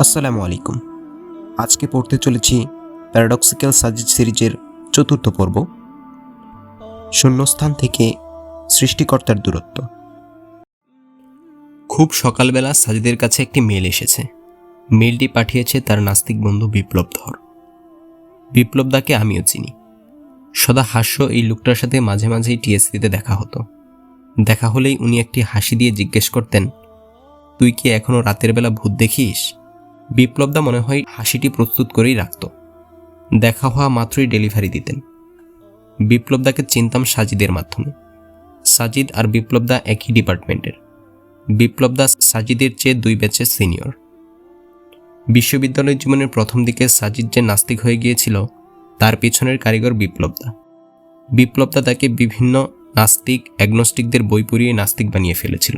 আসসালামু আলাইকুম। আজকে পড়তে চলেছি প্যারাডক্সিক্যাল সাজিদ সিরিজের চতুর্থ পর্ব, শূন্যস্থান থেকে সৃষ্টিকর্তার দূরত্ব। খুব সকালবেলা সাজিদের কাছে একটি মেল এসেছে। মেলটি পাঠিয়েছে তার নাস্তিক বন্ধু বিপ্লব ধর। বিপ্লবদাকে আমিও চিনি। সদা হাস্য এই লোকটার সাথে মাঝে মাঝেই টিএসসিতে দেখা হতো। দেখা হলেই উনি একটি হাসি দিয়ে জিজ্ঞেস করতেন, তুই কি এখনও রাতের বেলা ভূত দেখিস? বিপ্লবদা মনে হয় হাসিটি প্রস্তুত করেই রাখত। দেখা হওয়া মাত্রই ডেলিভারি দিতেন। বিপ্লবদাকে চিনতাম সাজিদের মাধ্যমে। সাজিদ আর বিপ্লবদা একই ডিপার্টমেন্টের। বিপ্লবদা সাজিদের চেয়ে 2 ব্যাচের সিনিয়র। বিশ্ববিদ্যালয় জীবনের প্রথম দিকে সাজিদ যে নাস্তিক হয়ে গিয়েছিল তার পিছনের কারিগর বিপ্লবদা। বিপ্লবদা তাকে বিভিন্ন নাস্তিক অ্যাগনস্টিকদের বই পড়িয়ে নাস্তিক বানিয়ে ফেলেছিল।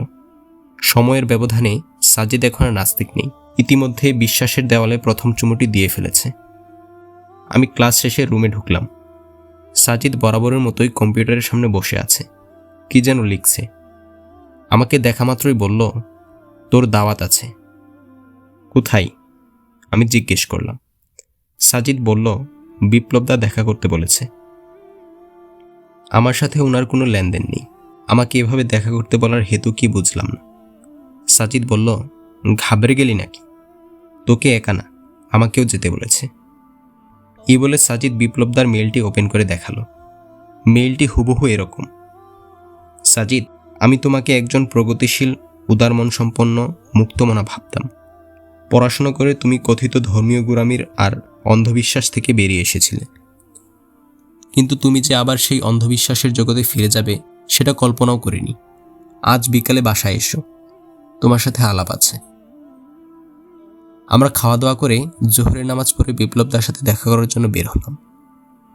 সময়ের ব্যবধানে সাজিদ এখন আর নাস্তিক নেই। ইতিমধ্যে বিশ্বাসের দেওয়ালে প্রথম চুমুটি দিয়ে ফেলেছে। আমি ক্লাস শেষে রুমে ঢুকলাম। সাজিদ বরাবরের মতোই কম্পিউটারের সামনে বসে আছে, কি যেন লিখছে। আমাকে দেখা মাত্রই বলল, তোর দাওয়াত আছে। কোথায়? আমি জিজ্ঞেস করলাম। সাজিদ বলল, বিপ্লবদা দেখা করতে বলেছে। আমার সাথে ওনার কোনো লেনদেন নেই। আমাকে এভাবে দেখা করতে বলার হেতু কি বুঝলাম না। সাজিদ বলল, ঘাবড়ে গেলি নাকি? তোকে একা না, আমাকেও যেতে বলেছে। এই বলে সাজিদ বিপ্লবদার মেইলটি ওপেন করে দেখালো। মেইলটি হুবহু এরকম। সাজিদ, আমি তোমাকে একজন প্রগতিশীল, উদারমন সম্পন্ন, মুক্তমনা ভাবতাম। পড়াশোনা করে তুমি কথিত ধর্মীয় গোঁড়ামির আর অন্ধবিশ্বাস থেকে বেরিয়ে এসেছিলে। কিন্তু তুমি যে আবার সেই অন্ধবিশ্বাসের জগতে ফিরে যাবে সেটা কল্পনাও করিনি। আজ বিকালে বাসায় এসো, তোমার সাথে আলাপ আছে। আমরা খাওয়া দাওয়া করে জোহরের নামাজ পড়ে বিপ্লবদার সাথে দেখা করার জন্য বের হলাম।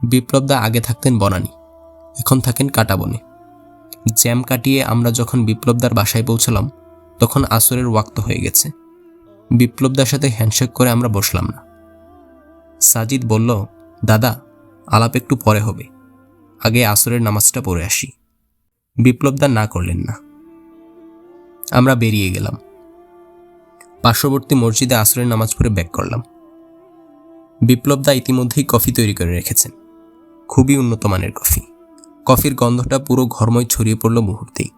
বিপ্লবদা আগে থাকতেন বনানী, এখন থাকেন কাটাবনে। জ্যাম কাটিয়ে আমরা যখন বিপ্লবদার বাসায় পৌঁছলাম তখন আসরের ওয়াক্ত হয়ে গেছে। বিপ্লবদার সাথে হ্যান্ডশেক করে আমরা বসলাম না। সাজিদ বলল, দাদা, আলাপ একটু পরে হবে, আগে আসরের নামাজটা পড়ে আসি। বিপ্লবদা না করলেন না। আমরা বেরিয়ে গেলাম। পার্শ্ববর্তী মসজিদে আসরের নামাজ পড়ে ব্যাক করলাম। বিপ্লবদা ইতিমধ্যেই কফি তৈরি করে রেখেছেন, খুবই উন্নত মানের কফি। কফির গন্ধটা পুরো ঘরময় ছড়িয়ে পড়ল মুহূর্তেই।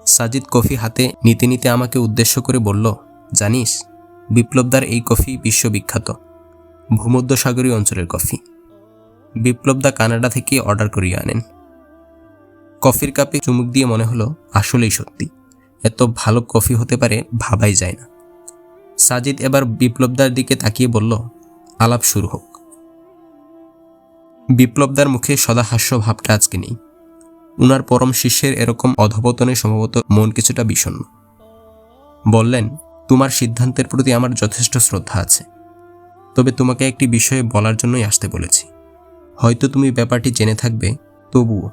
সাজিদ কফি হাতে নিতে নিতে আমাকে উদ্দেশ্য করে বলল, জানিস, বিপ্লবদার এই কফি বিশ্ববিখ্যাত, ভূমধ্যসাগরীয় অঞ্চলের কফি। বিপ্লবদা কানাডা থেকে অর্ডার করিয়ে আনেন। কফির কাপে চুমুক দিয়ে মনে হলো আসলেই সত্যি, এত ভালো কফি হতে পারে ভাবাই যায় না। সাজিদ এবার বিপ্লবদার দিকে তাকিয়ে বলল, আলাপ শুরু হোক। বিপ্লবদার মুখে সদা হাস্য ভাবটা আজকে নেই। উনার পরম শিষ্যের এরকম অধপতনে সম্ভবত মন কিছুটা বিষণ্ণ। বললেন, তোমার সিদ্ধান্তের প্রতি আমার যথেষ্ট শ্রদ্ধা আছে, তবে তোমাকে একটি বিষয়ে বলার জন্যই আসতে বলেছি। হয়তো তুমি ব্যাপারটি জেনে থাকবে, তবুও।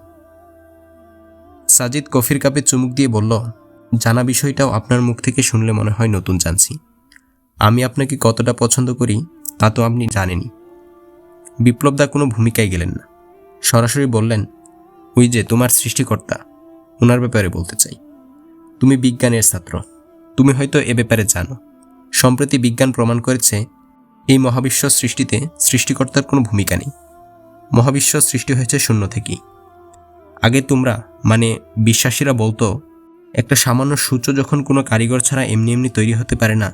সাজিদ কফির কাপে চুমুক দিয়ে বলল, জানা বিষয়টাও আপনার মুখ থেকে শুনলে মনে হয় নতুন জানছি। আমি আপনাকে কতটা পছন্দ করি তা তো আপনি জানেনই। বিপ্লবদা কোনো ভূমিকায় গেলেন না, সরাসরি বললেন, ওই যে তোমার সৃষ্টিকর্তা, ওনার ব্যাপারে বলতে চাই। তুমি বিজ্ঞানের ছাত্র, তুমি হয়তো এ ব্যাপারে জানো। সম্প্রতি বিজ্ঞান প্রমাণ করেছে এই মহাবিশ্ব সৃষ্টিতে সৃষ্টিকর্তার কোনো ভূমিকা নেই। মহাবিশ্ব সৃষ্টি হয়েছে শূন্য থেকেই। আগে তোমরা মানে বিশ্বাসীরা বলতো, একটা সামান্য সূর্য যখন কোনো কারিগর ছাড়া এমনি এমনি তৈরি হতে পারে না,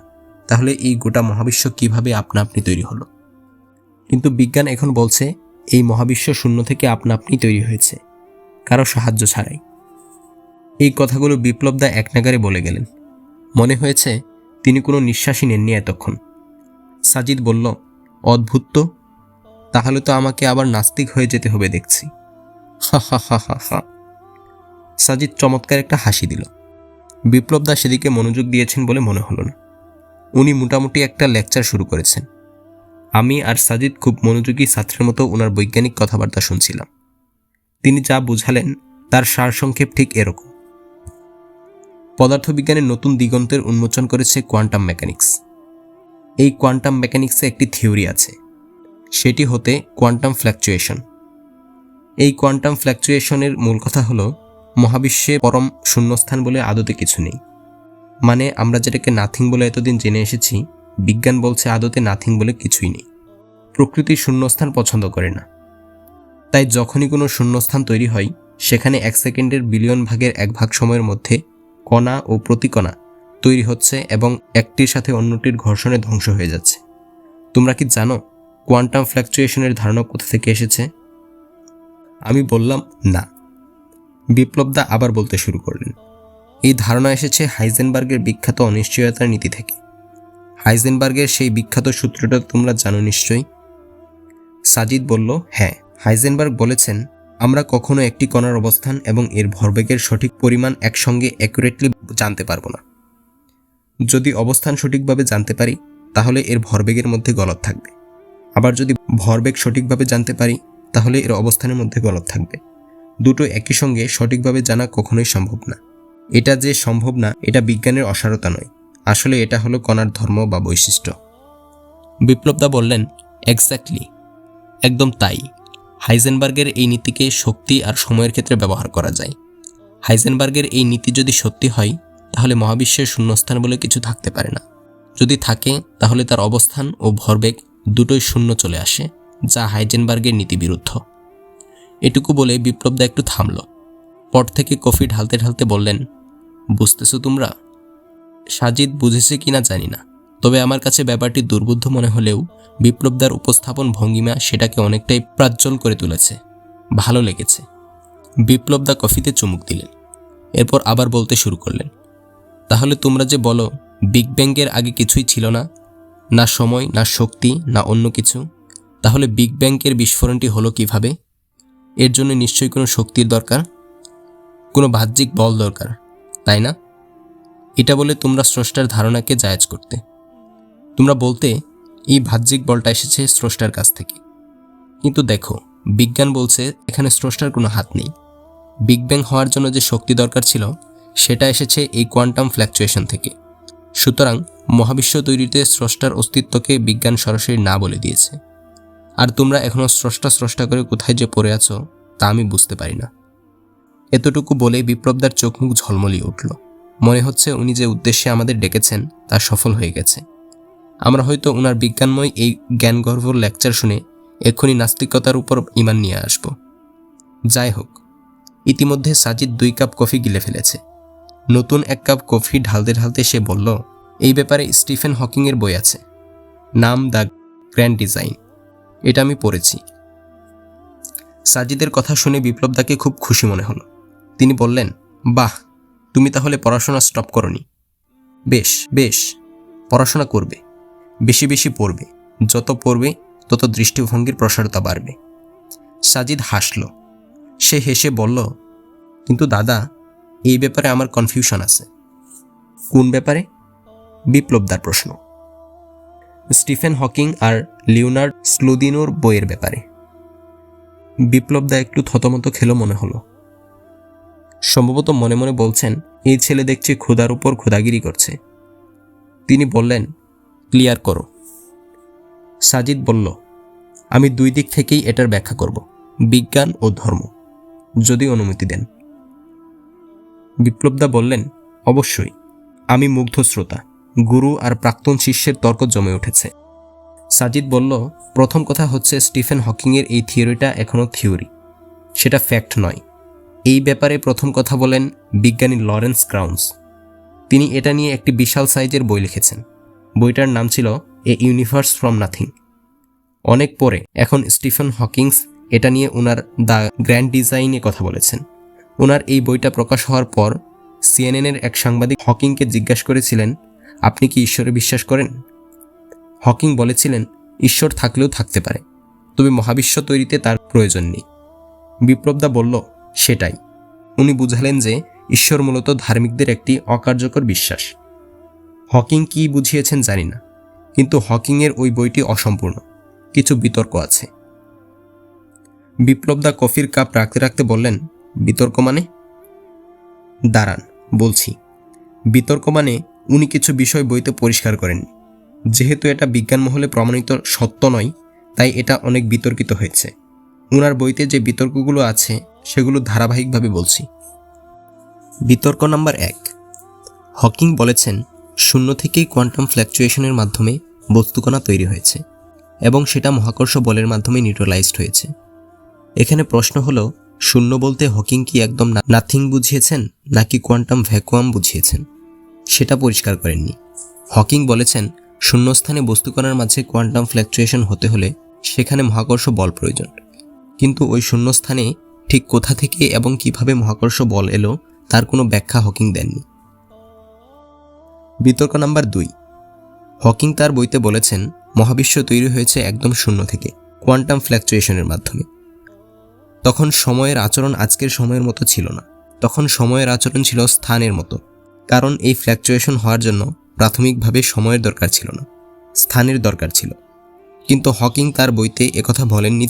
তাহলে এই গোটা মহাবিশ্ব কিভাবে আপনা আপনি তৈরি হলো। কিন্তু বিজ্ঞান এখন বলছে এই মহাবিশ্ব শূন্য থেকে আপনা আপনি তৈরি হয়েছে, কারো সাহায্য ছাড়াই। এই কথাগুলো বিপ্লবদা একনাগারে বলে গেলেন। মনে হয়েছে তিনি কোনো নিঃশ্বাসই নেননি এতক্ষণ। সাজিদ বলল, অদ্ভুত তো, তাহলে তো আমাকে আবার নাস্তিক হয়ে যেতে হবে দেখছি। হা হা হা হা হা। সাজিদ চমৎকার একটা হাসি দিল। বিপ্লবদা সেদিকে মনোযোগ দিয়েছেন বলে মনে হলো না। উনি মোটামুটি একটা লেকচার শুরু করেছেন। আমি আর সাজিদ খুব মনোযোগী ছাত্রের মতো ওনার বৈজ্ঞানিক কথাবার্তা শুনছিলাম। তিনি যা বুঝালেন তার সারসংক্ষেপ ঠিক এরকম। পদার্থবিজ্ঞানের নতুন দিগন্তের উন্মোচন করেছে কোয়ান্টাম মেকানিক্স। এই কোয়ান্টাম মেকানিক্সে একটি থিওরি আছে, সেটি হতে কোয়ান্টাম ফ্ল্যাকচুয়েশন। এই কোয়ান্টাম ফ্ল্যাকচুয়েশনের মূল কথা হলো, মহাবিশ্বে পরম শূন্যস্থান বলে আদতে কিছু নেই। মানে আমরা যেটাকে নাথিং বলে এতদিন জেনে এসেছি, বিজ্ঞান বলছে আদতে নাথিং বলে কিছুই নেই। প্রকৃতি শূন্যস্থান পছন্দ করে না। তাই যখনই কোনো শূন্যস্থান তৈরি হয়, সেখানে 1 সেকেন্ডের বিলিয়ন ভাগের 1 ভাগ সময়ের মধ্যে কণা ও প্রতিকণা তৈরি হচ্ছে এবং একটির সাথে অন্যটির ঘর্ষণে ধ্বংস হয়ে যাচ্ছে। তোমরা কি জানো কোয়ান্টাম ফ্ল্যাকচুয়েশনের ধারণা কোথা থেকে এসেছে? আমি বললাম না। বিপ্লবদা আবার বলতে শুরু করলেন, এই ধারণা এসেছে হাইজেনবার্গের বিখ্যাত অনিশ্চয়তার নীতি থেকে। হাইজেনবার্গের সেই বিখ্যাত সূত্রটা তোমরা জানো নিশ্চয়ই। সাজিদ বলল, হ্যাঁ। হাইজেনবার্গ বলেছেন, আমরা কখনো একটি কণার অবস্থান এবং এর ভরবেগের সঠিক পরিমাণ একসঙ্গে অ্যাকুরেটলি জানতে পারবো না। যদি অবস্থান সঠিকভাবে জানতে পারি, তাহলে এর ভরবেগের মধ্যে গলদ থাকবে। আবার যদি ভরবেগ সঠিকভাবে জানতে পারি, তাহলে এর অবস্থানের মধ্যে গলদ থাকবে। দুটো একই সঙ্গে সঠিকভাবে জানা কখনোই সম্ভব না। এটা যে সম্ভব না, এটা বিজ্ঞানের অসারতা নয়, আসলে এটা হলো কণার ধর্ম বা বৈশিষ্ট্য। বিপ্লবদা বললেন, এক্স্যাক্টলি, একদম তাই। হাইজেনবার্গের এই নীতিকে শক্তি আর সময়ের ক্ষেত্রে ব্যবহার করা যায়। হাইজেনবার্গের এই নীতি যদি সত্যি হয়, তাহলে মহাবিশ্বের শূন্যস্থান বলে কিছু থাকতে পারে না। যদি থাকে, তাহলে তার অবস্থান ও ভরবেগ দুটোই শূন্য চলে আসে, যা হাইজেনবার্গের নীতি বিরুদ্ধ। এটুকু বলে বিপ্লবদা একটু থামল। পট থেকে কফি ঢালতে ঢালতে বললেন, বুঝতেছো তোমরা? সাজিদ বুঝেছে কিনা জানি না, তবে আমার কাছে ব্যাপারটি দুর্বোধ্য মনে হলেও বিপ্লবদার উপস্থাপন ভঙ্গিমা সেটাকে অনেকটাই প্রাজ্জ্বল করে তুলেছে। ভালো লেগেছে। বিপ্লবদা কফিতে চুমুক দিলেন। এরপর আবার বলতে শুরু করলেন, তাহলে তোমরা যে বলো বিগ ব্যাংয়ের আগে কিছুই ছিল না, না সময়, না শক্তি, না অন্য কিছু, তাহলে বিগ ব্যাংয়ের বিস্ফোরণটি হলো কিভাবে? এর জন্য নিশ্চয়ই কোনো শক্তির দরকার, কোনো বাহ্যিক বল দরকার, তাই না? এটা বলে তোমরা স্রষ্টার ধারণাকে জায়েজ করতে। তোমরা বলতে এই বাহ্যিক বলটা এসেছে স্রষ্টার কাছ থেকে। কিন্তু দেখো, বিজ্ঞান বলছে এখানে স্রষ্টার কোনো হাত নেই। বিগ ব্যাং হওয়ার জন্য যে শক্তি দরকার ছিল, সেটা এসেছে এই কোয়ান্টাম ফ্ল্যাকচুয়েশন থেকে। সুতরাং মহাবিশ্ব তৈরিতে স্রষ্টার অস্তিত্বকে বিজ্ঞান সরাসরি না বলে দিয়েছে। আর তোমরা এখনও স্রষ্টা স্রষ্টা করে কোথায় যে পড়ে আছো, তা আমি বুঝতে পারি না। এতটুকু বলে বিপ্লবদার চোখ মুখ ঝলমলিয়ে উঠল। মনে হচ্ছে উনি যে উদ্দেশ্যে আমাদের ডেকেছেন তা সফল হয়ে গেছে। আমরা হয়তো ওনার বিজ্ঞানময় এই জ্ঞানগর্ভর লেকচার শুনে এক্ষুনি নাস্তিকতার উপর ঈমান নিয়ে আসব। যাই হোক, ইতিমধ্যে সাজিদ 2 কাপ কফি গিলে ফেলেছে। নতুন 1 কাপ কফি ঢালতে ঢালতে সে বলল, এই ব্যাপারে স্টিফেন হকিংয়ের বই আছে, নাম দ্য গ্র্যান্ড ডিজাইন। এটা আমি পড়েছি। সাজিদের কথা শুনে বিপ্লবদাকে খুব খুশি মনে হলো। তিনি বললেন, বাহ, তুমি তাহলে পড়াশোনা স্টপ করনি। বেশ বেশ, পড়াশোনা করবে, বেশি বেশি পড়বে। যত পড়বে তত দৃষ্টিভঙ্গির প্রসারতা বাড়বে। সাজিদ হাসল। সে হেসে বলল, কিন্তু দাদা, এই ব্যাপারে আমার কনফিউশন আছে। কোন ব্যাপারে? বিপ্লবদার প্রশ্ন। স্টিফেন হকিং আর লিওনার্ড স্লুদিনোর বইয়ের ব্যাপারে। বিপ্লবদা একটু থতমত খেলো মনে হলো। সম্ভবত মনে মনে বলছেন, এই ছেলে দেখছি ক্ষুধার উপর ক্ষুধাগিরি করছে। তিনি বললেন, ক্লিয়ার করো। সাজিদ বলল, আমি 2 দিক থেকেই এটার ব্যাখ্যা করব, বিজ্ঞান ও ধর্ম, যদি অনুমতি দেন। বিপ্লবদা বললেন, অবশ্যই। আমি মুগ্ধ শ্রোতা। গুরু আর প্রাক্তন শিষ্যের তর্ক জমে উঠেছে। সাজিদ বলল, প্রথম কথা হচ্ছে স্টিফেন হকিংয়ের এই থিওরিটা এখনও থিওরি, সেটা ফ্যাক্ট নয়। এই ব্যাপারে প্রথম কথা বলেন বিজ্ঞানী লরেন্স ক্রাউন্স। তিনি এটা নিয়ে একটি বিশাল সাইজের বই লিখেছেন। বইটার নাম ছিল এ ইউনিভার্স ফ্রম নাথিং। অনেক পরে এখন স্টিফেন হকিংস এটা নিয়ে ওনার দ্য গ্র্যান্ড ডিজাইনে কথা বলেছেন। ওনার এই বইটা প্রকাশ হওয়ার পর সিএনএনের এক সাংবাদিক হকিংকে জিজ্ঞাসা করেছিলেন, আপনি কি ঈশ্বরে বিশ্বাস করেন? হকিং বলেছিলেন, ঈশ্বর থাকলেও থাকতে পারে, তবে মহাবিশ্ব তৈরিতে তার প্রয়োজন নেই। বিপ্লবদা বলল, সেটাই। উনি বুঝালেন যে ঈশ্বর মূলত ধার্মিকদের একটি অকার্যকর বিশ্বাস। হকিং কি বুঝিয়েছেন জানি না, কিন্তু হকিংয়ের ওই বইটি অসম্পূর্ণ, কিছু বিতর্ক আছে। বিপ্লবদা কফির কাপ রাখতে রাখতে বললেন, বিতর্ক মানে? দাঁড়ান, বলছি। বিতর্ক মানে উনি কিছু বিষয় বইতে পরিষ্কার করেননি। যেহেতু এটা বিজ্ঞান মহলে প্রমাণিত সত্য নয়, তাই এটা অনেক বিতর্কিত হয়েছে। উনার বইতে যে বিতর্কগুলো আছে সেগুলো ধারাবাহিকভাবে বলছি। বিতর্ক নাম্বার 1, হকিং বলেছেন শূন্য থেকেই কোয়ান্টাম ফ্ল্যাকচুয়েশনের মাধ্যমে বস্তুকণা তৈরি হয়েছে এবং সেটা মহাকর্ষ বলের মাধ্যমে নিউট্রালাইজড হয়েছে। এখানে প্রশ্ন হলো, শূন্য বলতে হকিং কি একদম নাথিং বুঝিয়েছেন নাকি কোয়ান্টাম ভ্যাকুয়াম বুঝিয়েছেন? সেটা পরিষ্কার করেননি। হকিং বলেছেন শূন্যস্থানে বস্তুকণার মাঝে কোয়ান্টাম ফ্ল্যাকচুয়েশন হতে হলে সেখানে মহাকর্ষ বল প্রয়োজন, কিন্তু ওই শূন্যস্থানে ঠিক কোথা থেকে এবং কিভাবে মহাকর্ষ বল এলো তার কোনো ব্যাখ্যা হকিং দেননি। বিতর্ক নাম্বার 2। হকিং তার বইতে বলেছেন মহাবিশ্ব তৈরি হয়েছে একদম শূন্য থেকে, কোয়ান্টাম ফ্ল্যাকচুয়েশনের মাধ্যমে। তখন সময়ের আচরণ আজকের সময়ের মতো ছিল না, তখন সময়ের আচরণ ছিল স্থানের মতো, কারণ এই ফ্ল্যাকচুয়েশন হওয়ার জন্য প্রাথমিকভাবে সময়ের দরকার ছিল না, স্থানের দরকার ছিল। কিন্তু হকিং তার বইতে একথা বলেননি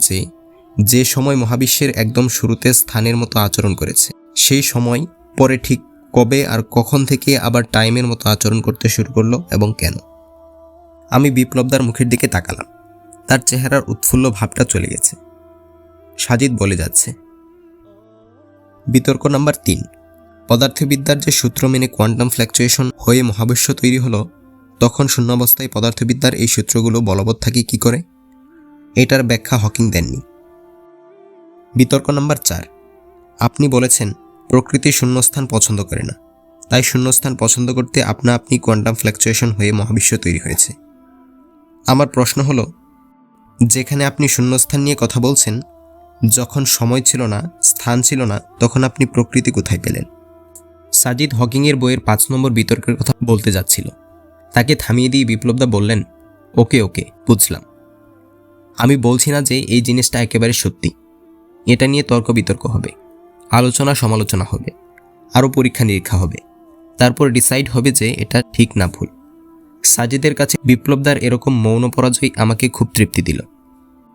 যে সময় মহাবিশ্বের একদম শুরুতে স্থানের মতো আচরণ করেছে, সেই সময় পরে ঠিক কবে আর কখন থেকে আবার টাইমের মতো আচরণ করতে শুরু করলো এবং কেন। আমি বিপ্লবদার মুখের দিকে তাকালাম, তার চেহারার উৎফুল্ল ভাবটা চলে গেছে। সাজিদ বলে যাচ্ছে, বিতর্ক নাম্বার 3। পদার্থবিদ্যার যে সূত্র মেনে কোয়ান্টাম ফ্ল্যাকচুয়েশন হয়ে মহাবিশ্ব তৈরি হলো, তখন শূন্যাবস্থায় পদার্থবিদ্যার এই সূত্রগুলো বলবৎ থাকে কি করে? এটার ব্যাখ্যা হকিং দেননি। বিতর্ক নাম্বার 4। আপনি বলেছেন প্রকৃতি শূন্যস্থান পছন্দ করে না, তাই শূন্যস্থান পছন্দ করতে আপনি কোয়ান্টাম ফ্ল্যাকচুয়েশন হয়ে মহাবিশ্ব তৈরি হয়েছে। আমার প্রশ্ন হলো, যেখানে আপনি শূন্যস্থান নিয়ে কথা বলছেন, যখন সময় ছিল না, স্থান ছিল না, তখন আপনি প্রকৃতি কোথায় পেলেন? সাজিদ হকিংয়ের বইয়ের 5 নম্বর বিতর্কের কথা বলতে যাচ্ছিল, তাকে থামিয়ে দিয়ে বিপ্লবদা বললেন, ওকে বুঝলাম। আমি বলছি না যে এই জিনিসটা একেবারে সত্যি, এটা নিয়ে তর্ক বিতর্ক হবে, আলোচনা সমালোচনা হবে, আরও পরীক্ষা নিরীক্ষা হবে, তারপর ডিসাইড হবে যে এটা ঠিক না ভুল। সাজিদের কাছে বিপ্লবদার এরকম মৌন পরাজয় আমাকে খুব তৃপ্তি দিল।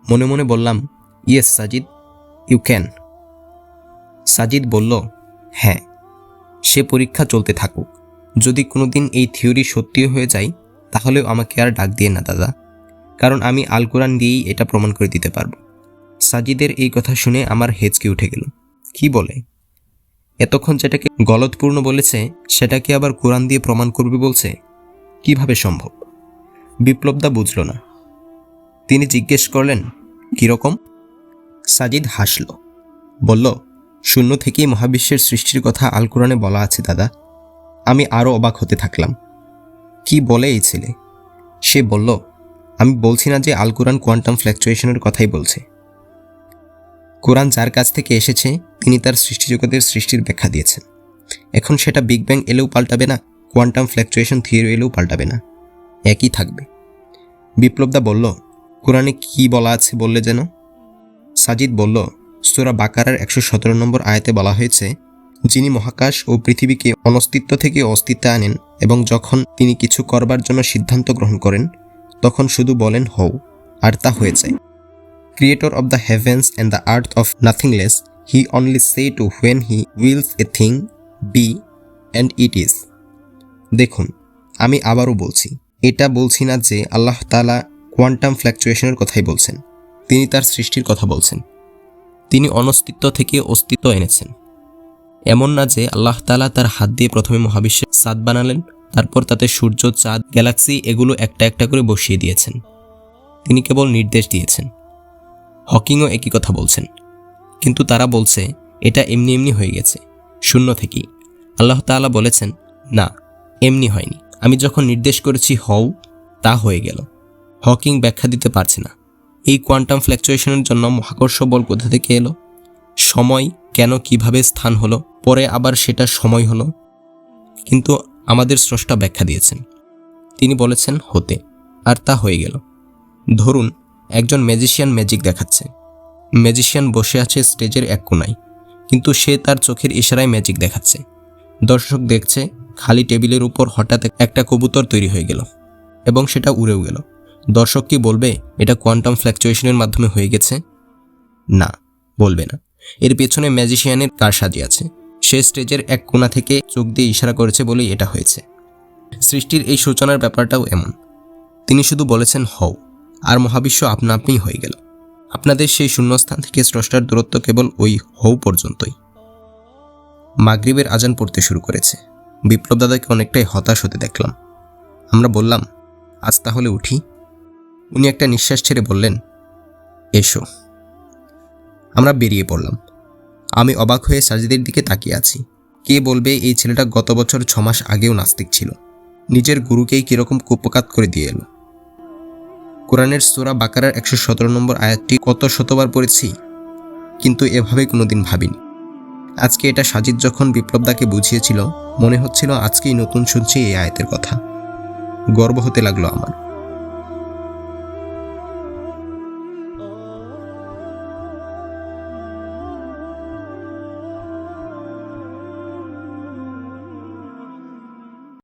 মনে মনে বললাম, yes Sajid, you can. Sajid বলল, হ্যাঁ, সে পরীক্ষা চলতে থাকুক। যদি কোনোদিন এই থিওরি সত্যিও হয়ে যায়, তাহলেও আমাকে আর ডাক দিয়ে না দাদা, কারণ আমি আল কোরআন দিয়েই এটা প্রমাণ করে দিতে পারবো। সাজিদের এই কথা শুনে আমার হেঁচকে উঠে গেল। কি বলে? এতক্ষণ যেটাকে গলতপূর্ণ বলেছে সেটাকে আবার কোরআন দিয়ে প্রমাণ করবে বলছে? কিভাবে সম্ভব? বিপ্লবদা বুঝল না। তিনি জিজ্ঞেস করলেন, কিরকম? সাজিদ হাসল, বলল, শূন্য থেকেই মহাবিশ্বের সৃষ্টির কথা আল কোরআনে বলা আছে দাদা। আমি আরও অবাক হতে থাকলাম। কি বলে এই ছেলে? সে বলল, আমি বলছি না যে আল কোরআন কোয়ান্টাম ফ্ল্যাকচুয়েশনের কথাই বলছে। কোরআন যার কাছ থেকে এসেছে তিনি তার সৃষ্টিজগতের সৃষ্টির ব্যাখ্যা দিয়েছেন। এখন সেটা বিগ ব্যাং এলেও পাল্টাবে না, কোয়ান্টাম ফ্ল্যাকচুয়েশন থিওরি এলেও পাল্টাবে না, একই থাকবে। বিপ্লবদা বলল, কোরআনে কি বলা আছে বললে যেন? সাজিদ বলল, সূরা বাকারার 117 নম্বর আয়াতে বলা হয়েছে, যিনি মহাকাশ ও পৃথিবীকে অনস্তিত্ব থেকে অস্তিত্বে আনেন এবং যখন তিনি কিছু করবার জন্য সিদ্ধান্ত গ্রহণ করেন তখন শুধু বলেন হও, আর তা হয়ে যায়। Creator of the heavens and the earth of nothingness, he only say to when he wills a thing be and it is. দেখুন, আমি আবারও বলছি, এটা বলছি না যে আল্লাহ তাআলা কোয়ান্টাম ফ্ল্যাকচুয়েশনের কথাই বলছেন। তিনি তার সৃষ্টির কথা বলছেন। তিনি অনস্তিত্ব থেকে অস্তিত্ব এনেছেন। এমন না যে আল্লাহ তাআলা তার হাত দিয়ে প্রথমে মহাবিশ্বের ছাদ বানালেন, তারপর তাতে সূর্য, চাঁদ, গ্যালাক্সি এগুলো একটা একটা করে বসিয়ে দিয়েছেন। তিনি কেবল নির্দেশ দিয়েছেন। হকিংও একই কথা বলছেন, কিন্তু তারা বলছে এটা এমনি এমনি হয়ে গেছে, শূন্য থেকেই। আল্লাহ তাআলা বলেছেন, না, এমনি হয়নি, আমি যখন নির্দেশ করেছি হও, তা হয়ে গেল। হকিং ব্যাখ্যা দিতে পারছে না এই কোয়ান্টাম ফ্ল্যাকচুয়েশনের জন্য মহাকর্ষ বল কোথা থেকে এলো, সময় কেন, কিভাবে স্থান হলো, পরে আবার সেটা সময় হলো। কিন্তু আমাদের স্রষ্টা ব্যাখ্যা দিয়েছেন। তিনি বলেছেন হতে, আর তা হয়ে গেল। ধরুন একজন ম্যাজিশিয়ান ম্যাজিক দেখাচ্ছে। ম্যাজিশিয়ান বসে আছে স্টেজের এক কোণায়, কিন্তু সে তার চোখের ইশারায় ম্যাজিক দেখাচ্ছে। দর্শক দেখছে, খালি টেবিলের উপর হঠাৎ একটা কবুতর তৈরি হয়ে গেল এবং সেটা উড়েও গেল। দর্শক কি বলবে এটা কোয়ান্টাম ফ্ল্যাকচুয়েশনের মাধ্যমে হয়ে গেছে? না, বলবে না। এর পেছনে ম্যাজিশিয়ানের কারসাজি আছে। সে স্টেজের এক কোণা থেকে চোখ দিয়ে ইশারা করেছে বলেই এটা হয়েছে। সৃষ্টির এই সূচনার ব্যাপারটাও এমন। তিনি শুধু বলেছেন হও, আর মহাবিশ্ব আপনাআপনিই হয়ে গেল। আপনাদের সেই শূন্যস্থান থেকে স্রষ্টার দূরত্ব কেবল ওই হও পর্যন্তই। মাগরিবের আজান পড়তে শুরু করেছে। বিপ্লব দাদাকে অনেকটাই হতাশ হতে দেখলাম। আমরা বললাম, আজ তাহলে উঠি। উনি একটা নিঃশ্বাস ছেড়ে বললেন, এসো। আমরা বেরিয়ে পড়লাম। আমি অবাক হয়ে সাজিদের দিকে তাকিয়ে আছি। কে বলবে এই ছেলেটা গত বছর 6 মাস আগেও নাস্তিক ছিল, নিজের গুরুকেই কিরকম কুপকাত করে দিয়ে এলো। কোরআনের সূরা বাকারার 117 নম্বর আয়াতটি কত শতবার পড়েছি, কিন্তু এভাবে কোনোদিন ভাবিনি। আজকে এটা সাজিদ যখন বিপ্লবদাকে বুঝিয়েছিল, মনে হচ্ছিল আজকেই নতুন শুনছি এই আয়াতের কথা। গর্ব হতে লাগলো আমার।